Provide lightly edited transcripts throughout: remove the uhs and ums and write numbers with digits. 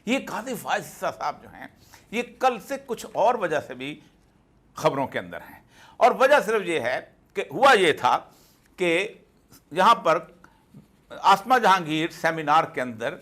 یہ قاضی فائز عیسیٰ صاحب جو ہیں یہ کل سے کچھ اور وجہ سے بھی خبروں کے اندر ہیں، اور وجہ صرف یہ ہے کہ ہوا یہ تھا کہ یہاں پر آسما جہانگیر سیمینار کے اندر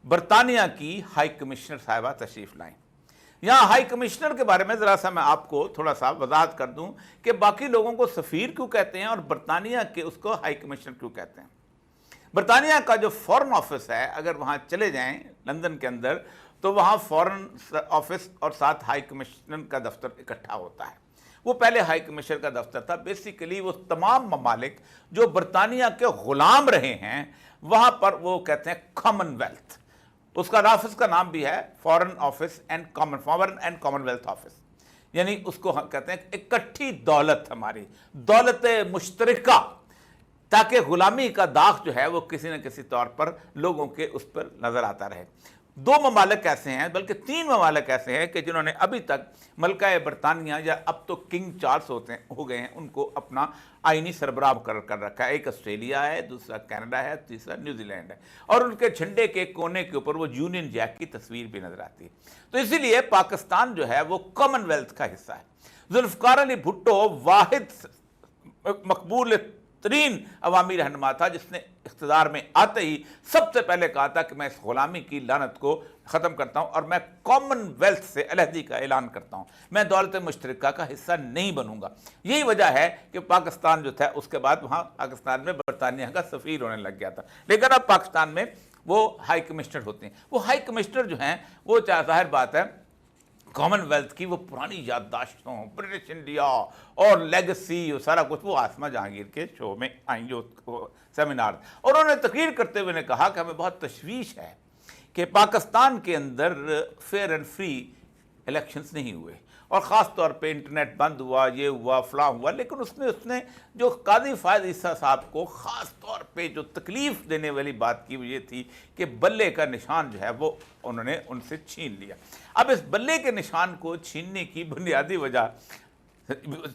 برطانیہ کی ہائی کمشنر صاحبہ تشریف لائیں۔ یہاں ہائی کمشنر کے بارے میں ذرا سا میں آپ کو تھوڑا سا وضاحت کر دوں کہ باقی لوگوں کو سفیر کیوں کہتے ہیں اور برطانیہ کے اس کو ہائی کمشنر کیوں کہتے ہیں۔ برطانیہ کا جو فورن آفس ہے، اگر وہاں چلے جائیں لندن کے اندر تو وہاں فورن آفس اور ساتھ ہائی کمشنر کا دفتر اکٹھا ہوتا ہے۔ وہ پہلے ہائی کمشنر کا دفتر تھا، بیسیکلی وہ تمام ممالک جو برطانیہ کے غلام رہے ہیں وہاں پر وہ کہتے ہیں کامن ویلتھ، اس کا آفس کا نام بھی ہے foreign office and common wealth office, یعنی اس کو ہم کہتے ہیں اکٹھی دولت، ہماری دولت مشترکہ، تاکہ غلامی کا داغ جو ہے وہ کسی نہ کسی طور پر لوگوں کے اس پر نظر آتا رہے۔ دو ممالک ایسے ہیں، بلکہ 3 ممالک ایسے ہیں کہ جنہوں نے ابھی تک ملکہ برطانیہ یا اب تو کنگ چارلس ہو گئے ہیں ان کو اپنا آئینی سربراہ مقرر کر رکھا ہے۔ ایک آسٹریلیا ہے، دوسرا کینیڈا ہے، تیسرا نیوزی لینڈ ہے، اور ان کے جھنڈے کے کونے کے اوپر وہ یونین جیک کی تصویر بھی نظر آتی ہے۔ تو اسی لیے پاکستان جو ہے وہ کامن ویلتھ کا حصہ ہے۔ ذوالفقار علی بھٹو واحد مقبول ترین عوامی رہنما تھا جس نے اقتدار میں آتے ہی سب سے پہلے کہا تھا کہ میں اس غلامی کی لعنت کو ختم کرتا ہوں اور میں کامن ویلتھ سے علیحدگی کا اعلان کرتا ہوں، میں دولت مشترکہ کا حصہ نہیں بنوں گا۔ یہی وجہ ہے کہ پاکستان جو تھا اس کے بعد وہاں پاکستان میں برطانیہ کا سفیر ہونے لگ گیا تھا، لیکن اب پاکستان میں وہ ہائی کمشنر ہوتے ہیں۔ وہ ہائی کمشنر جو ہیں وہ ظاہر بات ہے کامن ویلتھ کی وہ پرانی یادداشتوں، برٹش انڈیا اور لیگسی اور سارا کچھ وہ آسما جہانگیر کے شو میں آئیں جو سیمینار، اور انہوں نے تقریر کرتے ہوئے نے کہا کہ ہمیں بہت تشویش ہے کہ پاکستان کے اندر فیئر اینڈ فری الیکشنز نہیں ہوئے، اور خاص طور پہ انٹرنیٹ بند ہوا، یہ ہوا فلاں ہوا، لیکن اس نے جو قاضی فائز عیسیٰ صاحب کو خاص طور پہ جو تکلیف دینے والی بات کی وہ یہ تھی کہ بلے کا نشان جو ہے وہ انہوں نے ان سے چھین لیا۔ اب اس بلے کے نشان کو چھیننے کی بنیادی وجہ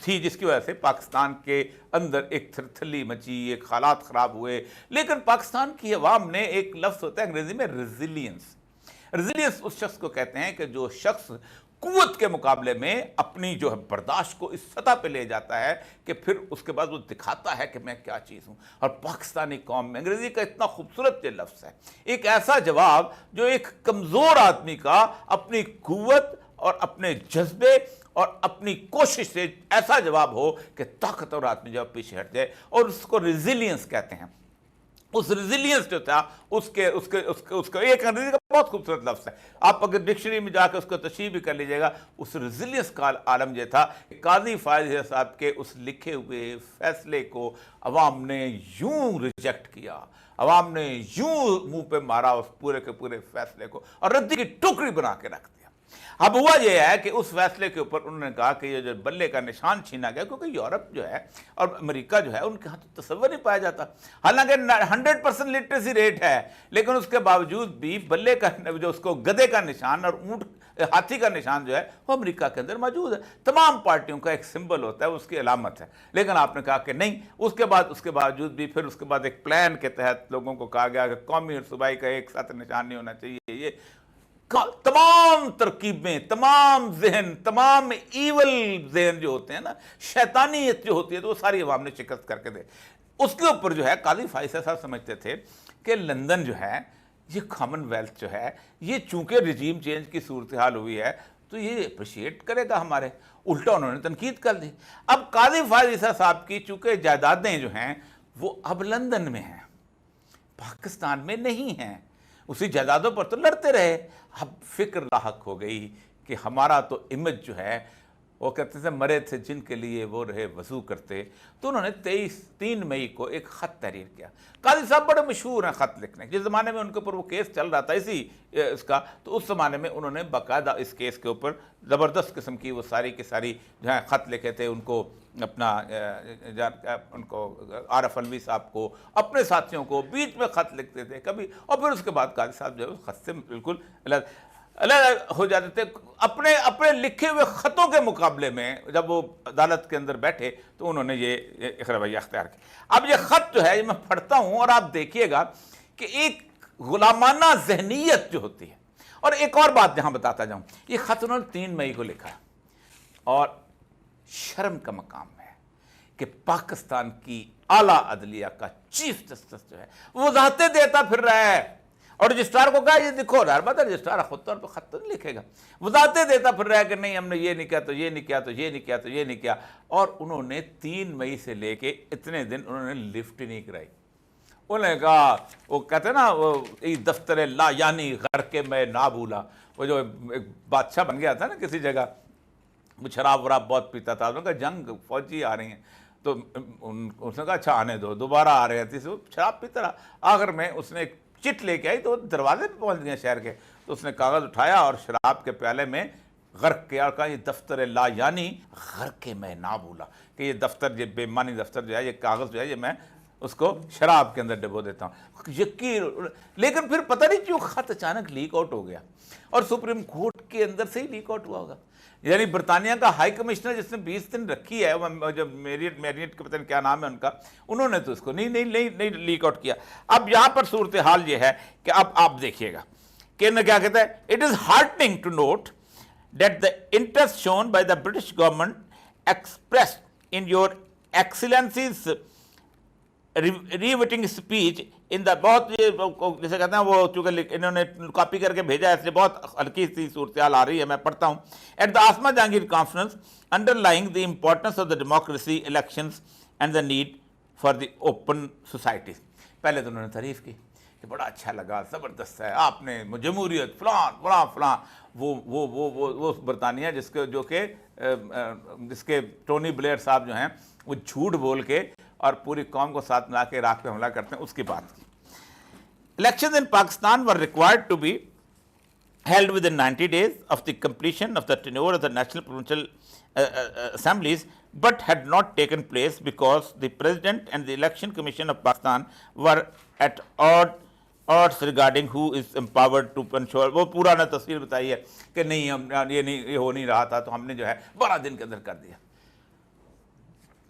تھی جس کی وجہ سے پاکستان کے اندر ایک تھرتھلی مچی، ایک حالات خراب ہوئے، لیکن پاکستان کی عوام نے ایک لفظ ہوتا ہے انگریزی میں ریزیلینس اس شخص کو کہتے ہیں کہ جو شخص قوت کے مقابلے میں اپنی جو ہے برداشت کو اس سطح پہ لے جاتا ہے کہ پھر اس کے بعد وہ دکھاتا ہے کہ میں کیا چیز ہوں۔ اور پاکستانی قوم میں انگریزی کا اتنا خوبصورت یہ لفظ ہے، ایک ایسا جواب جو ایک کمزور آدمی کا اپنی قوت اور اپنے جذبے اور اپنی کوشش سے ایسا جواب ہو کہ طاقتور آدمی جب پیچھے ہٹ جائے، اور اس کو ریزیلینس کہتے ہیں۔ اس ریزیلینس جو تھا اس کے ایک انگریزی کا بہت خوبصورت لفظ ہے، آپ اگر ڈکشنری میں جا کے اس کو تشریح بھی کر لیجئے گا، اس ریزیلینس کا عالم یہ تھا کہ قاضی فائز صاحب کے اس لکھے ہوئے فیصلے کو عوام نے یوں ریجیکٹ کیا، عوام نے یوں منہ پہ مارا اس پورے کے پورے فیصلے کو اور ردی کی ٹوکری بنا کے رکھ دیا۔ اب ہوا یہ ہے کہ اس فیصلے کے اوپر انہوں نے کہا کہ یہ جو بلے کا نشان چھینا گیا، کیونکہ یورپ جو ہے اور امریکہ جو ہے ان کے ہاں تو تصور نہیں پایا جاتا، حالانکہ 100% لٹریسی ریٹ ہے، لیکن اس کے باوجود بھی بلے کا جو اس کو گدے کا نشان اور اونٹ ہاتھی کا نشان جو ہے وہ امریکہ کے اندر موجود ہے، تمام پارٹیوں کا ایک سمبل ہوتا ہے، اس کی علامت ہے، لیکن آپ نے کہا کہ نہیں۔ اس کے باوجود بھی پھر اس کے بعد ایک پلان کے تحت لوگوں کو کہا گیا کہ قومی اور صوبائی کا ایک ساتھ نشان نہیں ہونا چاہیے۔ یہ تمام ترکیبیں، تمام ذہن، تمام ایول ذہن جو ہوتے ہیں نا، شیطانیت جو ہوتی ہے، تو وہ ساری عوام نے شکست کر کے دے۔ اس کے اوپر جو ہے قاضی فائز صاحب سمجھتے تھے کہ لندن جو ہے یہ کامن ویلتھ جو ہے یہ چونکہ رجیم چینج کی صورتحال ہوئی ہے تو یہ اپریشیٹ کرے گا ہمارے، الٹا انہوں نے تنقید کر دی۔ اب قاضی فائز صاحب کی چونکہ جائیدادیں جو ہیں وہ اب لندن میں ہیں، پاکستان میں نہیں ہیں، اسی جائیدادوں پر تو لڑتے رہے۔ اب فکر لاحق ہو گئی کہ ہمارا تو امیج جو ہے وہ کہتے تھے مرے تھے جن کے لیے وہ رہے وضو کرتے، تو انہوں نے 3 مئی کو ایک خط تحریر کیا۔ قاضی صاحب بڑے مشہور ہیں خط لکھنے، جس زمانے میں ان کے اوپر وہ کیس چل رہا تھا اس کا، تو اس زمانے میں انہوں نے باقاعدہ اس کیس کے اوپر زبردست قسم کی وہ ساری کی ساری جو ہیں خط لکھے تھے، ان کو اپنا ان کو عارف علوی صاحب کو، اپنے ساتھیوں کو بیچ میں خط لکھتے تھے کبھی، اور پھر اس کے بعد قاضی صاحب جو ہے اس خط سے بالکل الگ ہو جاتے تھے۔ اپنے لکھے ہوئے خطوں کے مقابلے میں جب وہ عدالت کے اندر بیٹھے تو انہوں نے یہ ایک رویہ اختیار کیا۔ اب یہ خط جو ہے یہ میں پڑھتا ہوں اور آپ دیکھیے گا کہ ایک غلامانہ ذہنیت جو ہوتی ہے اور ایک اور بات جہاں بتاتا جاؤں، یہ خط انہوں نے 3 مئی کو لکھا اور شرم کا مقام ہے کہ پاکستان کی اعلیٰ عدلیہ کا چیف جسٹس جو ہے وہ وضاحتیں دیتا پھر رہا ہے، اور رجسٹرار کو کہا یہ دیکھو بات ہے، رجسٹرار خود طور پہ خط تو نہیں لکھے گا، وضاحتیں دیتا پھر رہا ہے کہ نہیں ہم نے یہ نہیں کیا تو یہ نہیں کیا تو یہ نہیں کیا تو یہ نہیں کیا، اور انہوں نے 3 مئی سے لے کے اتنے دن انہوں نے لفٹ نہیں کرائی۔ انہوں نے کہا، وہ کہتے ہیں نا وہ دفتر لا یعنی غر کے میں نہ بھولا، وہ جو ایک بادشاہ بن گیا تھا نا کسی جگہ، وہ شراب وراب بہت پیتا تھا، انہوں نے کہا جنگ فوجی آ رہی ہیں، تو اس نے کہا اچھا آنے دو، دوبارہ آ رہے تھے، وہ شراب پیتا رہا، آخر میں اس نے ایک چٹ لے کے آئی تو وہ دروازے پہ پہنچ گئے شہر کے، تو اس نے کاغذ اٹھایا اور شراب کے پیالے میں غرق کیا اور کہا یہ دفتر لا یعنی غرق کے میں نہ بھولا، کہ یہ دفتر، یہ بے معنی دفتر جو ہے، یہ کاغذ جو ہے، یہ میں اس کو شراب کے اندر ڈبو دیتا ہوں، یقین۔ لیکن پھر پتہ نہیں کیوں خط اچانک لیک آؤٹ ہو گیا، اور سپریم کورٹ کے اندر سے ہی لیک آؤٹ ہوا ہوگا، یعنی برطانیہ کا ہائی کمشنر جس نے 20 دن رکھی ہے، جب میریٹ کے پتہ نہیں کیا نام ہے ان کا، انہوں نے تو اس کو نہیں لیک آؤٹ کیا۔ اب یہاں پر صورتحال یہ ہے کہ اب آپ دیکھیے گا کہ کیا کہتا ہے، it is hurting to note that the interest shown by the British government expressed in your excellency's riveting speech in the, بہت جیسے کہتے ہیں وہ چونکہ انہوں نے کاپی کر کے بھیجا ہے اس لیے بہت ہلکی سی صورتحال آ رہی ہے، میں پڑھتا ہوں۔ At the Asma Jahangir conference underlining the importance of the democracy elections and the need for the open societies. پہلے تو انہوں نے تعریف کی کہ بڑا اچھا لگا، زبردست ہے، آپ نے جمہوریت فلاں فلاں فلاں، وہ برطانیہ جس کے ٹونی بلیئر صاحب جو ہیں وہ جھوٹ بول کے اور پوری قوم کو ساتھ ملا کے عراق پہ حملہ کرتے ہیں، اس کی بات کی۔ Elections in Pakistan were required to be held within 90 days of the completion of the tenure of the National Provincial Assemblies, but had not taken place because the President and the Election Commission of Pakistan were at odds regarding who is empowered to ensure۔ وہ پورا نے تصویر بتائی ہے کہ نہیں یہ ہو نہیں رہا تھا، تو ہم نے جو ہے 12 دن کے اندر کر دیا۔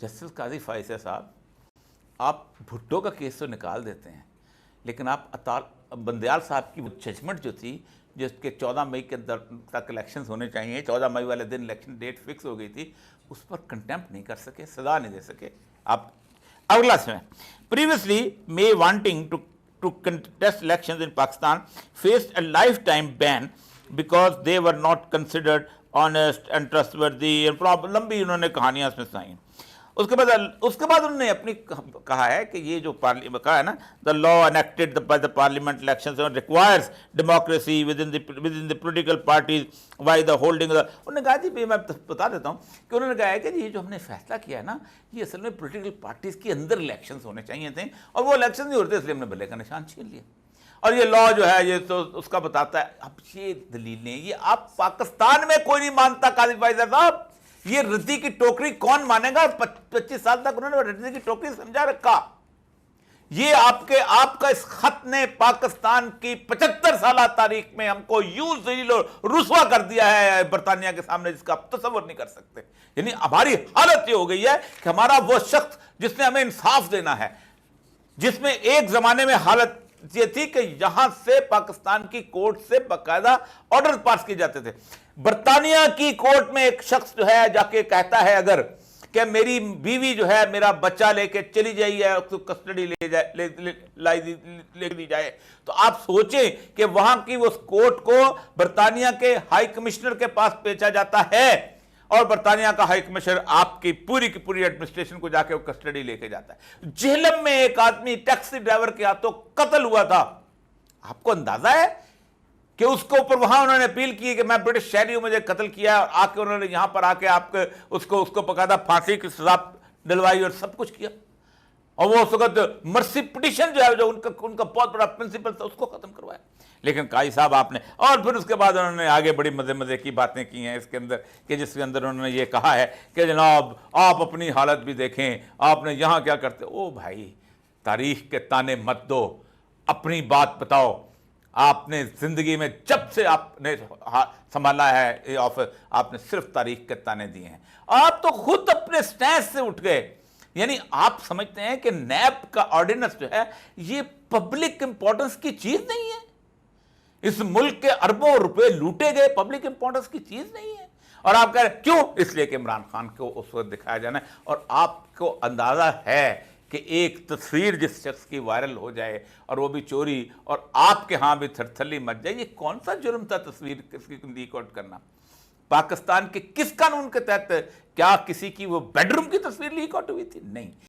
جسٹس قاضی فائزہ صاحب، آپ بھٹو کا کیس تو نکال دیتے ہیں، لیکن آپ بندیال صاحب کی وہ ججمنٹ جو تھی، جس کے 14 مئی کے اندر تک الیکشنز ہونے چاہیے، 14 مئی والے دن الیکشن ڈیٹ فکس ہو گئی تھی، اس پر کنٹیمپٹ نہیں کر سکے، سزا نہیں دے سکے آپ۔ اگلا سنیں، previously may wanting to contest elections in Pakistan faced a life time ban because they were not considered honest and trustworthy, لمبی انہوں نے کہانیاں اس میں سنائیں۔ اس کے بعد انہوں نے اپنی کہا ہے کہ یہ جو کہا ہے نا، the law enacted by the parliament elections requires democracy within the political parties by the holding. انہوں نے کہا جی میں بتا دیتا ہوں کہ انہوں نے کہا ہے کہ یہ جو ہم نے فیصلہ کیا ہے نا، یہ اصل میں پولیٹیکل پارٹیز کے اندر الیکشنز ہونے چاہیے تھے، اور وہ الیکشن نہیں ہوتے، اس لیے ہم نے بلے کا نشان چھین لیا، اور یہ لا جو ہے یہ تو اس کا بتاتا ہے۔ اب یہ دلیلیں، یہ آپ پاکستان میں کوئی نہیں مانتا قاضی فائزہ صاحب، یہ ردی کی ٹوکری کون مانے گا؟ 25 سال تک انہوں نے ردی کی ٹوکری سمجھا رکھا۔ یہ آپ کا اس خط نے پاکستان کی 75 سالہ تاریخ میں ہم کو یوں ذلیل و رسوا کر دیا ہے برطانیہ کے سامنے، جس کا آپ تصور نہیں کر سکتے۔ یعنی ہماری حالت یہ ہو گئی ہے کہ ہمارا وہ شخص جس نے ہمیں انصاف دینا ہے، جس میں ایک زمانے میں حالت یہ تھی کہ یہاں سے پاکستان کی کورٹ سے باقاعدہ آرڈر پاس کیے جاتے تھے، برطانیہ کی کورٹ میں ایک شخص جو ہے جا کے کہتا ہے اگر کہ میری بیوی جو ہے میرا بچہ لے کے چلی جائی ہے، تو کسٹڈی لے دی جائے، تو آپ سوچیں کہ وہاں کی اس کورٹ کو برطانیہ کے ہائی کمشنر کے پاس بھیجا جاتا ہے، اور برطانیہ کا ہائی کمشنر آپ کی پوری ایڈمنسٹریشن کو جا کے وہ کسٹڈی لے کے جاتا ہے۔ جہلم میں ایک آدمی ٹیکسی ڈرائیور کے ہاتھوں قتل ہوا تھا، آپ کو اندازہ ہے کہ اس کو اوپر وہاں انہوں نے اپیل کی کہ میں برٹش شہری ہوں، مجھے قتل کیا، اور آ کے انہوں نے یہاں پر آ کے آپ کے اس کو باقاعدہ پھانسی کی سزا دلوائی اور سب کچھ کیا، اور وہ اس وقت مرسی پٹیشن جو ہے جو ان کا بہت بڑا پرنسپل تھا، اس کو ختم کروایا۔ لیکن قاضی صاحب آپ نے، اور پھر اس کے بعد انہوں نے آگے بڑی مزے کی باتیں کی ہیں اس کے اندر، کہ جس کے اندر انہوں نے یہ کہا ہے کہ جناب آپ اپنی حالت بھی دیکھیں، آپ نے یہاں کیا کرتے۔ او بھائی، تاریخ کے تانے مت دو، اپنی بات بتاؤ۔ آپ نے زندگی میں جب سے آپ نے سنبھالا ہے یہ آفس، آپ نے صرف تاریخ کے تانے دیے ہیں، آپ تو خود اپنے سٹینس سے اٹھ گئے۔ یعنی آپ سمجھتے ہیں کہ نیب کا آرڈیننس جو ہے یہ پبلک امپورٹنس کی چیز نہیں ہے؟ اس ملک کے اربوں روپے لوٹے گئے، پبلک امپورٹنس کی چیز نہیں ہے، اور آپ کہہ رہے کیوں؟ اس لیے کہ عمران خان کو اس وقت دکھایا جانا ہے۔ اور آپ کو اندازہ ہے کہ ایک تصویر جس شخص کی وائرل ہو جائے اور وہ بھی چوری، اور آپ کے ہاں بھی تھرتھلی مچ جائے، یہ کون سا جرم تھا تصویر کس کی لیک آؤٹ کرنا؟ پاکستان کے کس قانون کے تحت کیا کسی کی وہ بیڈ روم کی تصویر لیک آؤٹ ہوئی تھی؟ نہیں۔